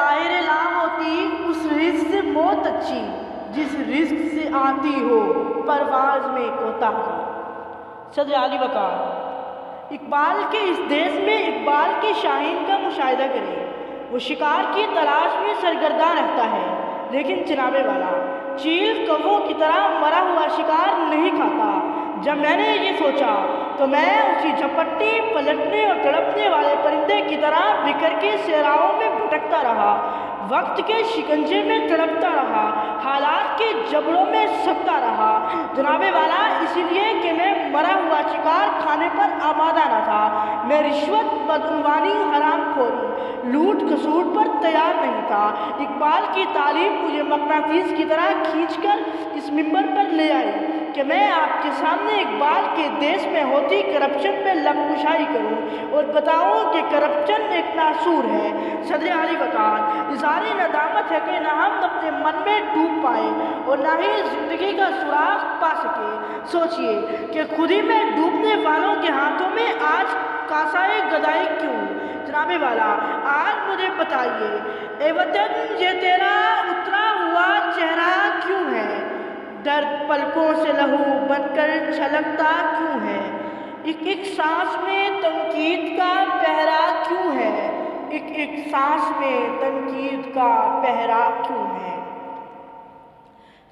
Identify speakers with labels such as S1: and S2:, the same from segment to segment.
S1: طاہر لا ہوتی اس رزق سے موت اچھی، جس رزق سے آتی ہو پرواز میں کوتاہی۔ صدر علی وقار۔ اقبال کے اس دیس میں اقبال کے شاہین کا مشاہدہ کریں۔ وہ شکار کی تلاش میں سرگرداں رہتا ہے، لیکن جناب والا چیل کووں کی طرح مرا ہوا شکار نہیں کھاتا۔ جب میں نے یہ سوچا تو میں اسی جھپٹنے، پلٹنے اور تڑپنے والے پرندے کی طرح بکھر کے صحراؤں میں بھٹکتا رہا، وقت کے شکنجے میں تڑپتا رہا، حالات کے جبڑوں میں سکتا رہا جناب والا، اسی لیے کہ میں مرا ہوا شکار کھانے پر آمادہ نہ تھا۔ میں رشوت، بدعنوانی، حرام خوری، لوٹ کھسوٹ پر تیار نہیں تھا۔ اقبال کی تعلیم مجھے مقناطیس کی طرح کھینچ کر اس منبر پر لے آئی کہ میں آپ کے سامنے اقبال کے دیس میں ہوتی کرپشن پہ لب کشائی کروں اور بتاؤں کہ کرپشن ایک ناسور ہے۔ صدر علی وقار۔ اظہار ندامت ہے کہ نہ ہم اپنے من میں ڈوب پائے اور نہ ہی زندگی کا سراغ پا سکے۔ سوچئے کہ خودی میں ڈوبنے والوں کے ہاتھوں میں آج کاسائے گدائی کیوں؟ جناب والا آج مجھے بتائیے، اے وطن یہ تیرا اترا ہوا چہرہ کیوں ہے؟ درد پلکوں سے لہو بن کر چھلکتا کیوں ہے؟ ایک سانس میں تنقید کا پہرا کیوں ہے؟ ایک سانس میں تنقید کا پہرا کیوں ہے؟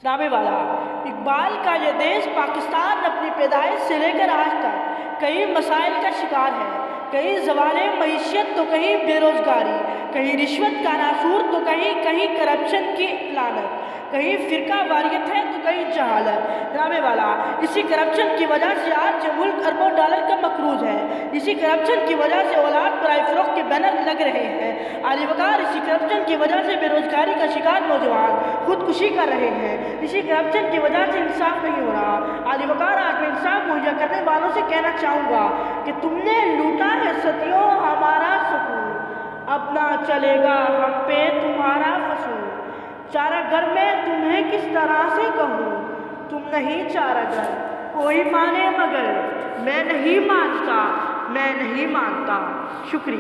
S1: جناب والا اقبال کا یہ دیس پاکستان اپنی پیدائش سے لے کر آج تک کئی مسائل کا شکار ہے، کہیں زوال معیشت تو کہیں بے روزگاری، کہیں رشوت کا ناسور تو کہیں کرپشن کی لعنت، کہیں فرقہ واریت ہے تو کہیں جہالت۔ جناب والا اسی کرپشن کی وجہ سے آج یہ ملک اربوں ڈالر کا مقروض ہے، اسی کرپشن کی وجہ سے اولاد برائے فروخت کے بینر لگ رہے ہیں۔ علی وقار اسی کرپشن کی وجہ سے بے روزگاری کا شکار نوجوان خودکشی کر رہے ہیں، اسی کرپشن کی وجہ سے انصاف نہیں ہو رہا۔ علی وقار آج میں انصاف مہیا کرنے والوں سے کہنا چاہوں گا کہ تم نے لوٹا ہے صدیوں ہمارا سکون، اب نہ چلے گا ہم پہ تمہارا فسون۔ چارہ گر میں تمہیں کس طرح سے کہوں، تم نہیں چارہ گر، کوئی مانے مگر میں نہیں مانتا، میں نہیں مانتا۔ شکریہ۔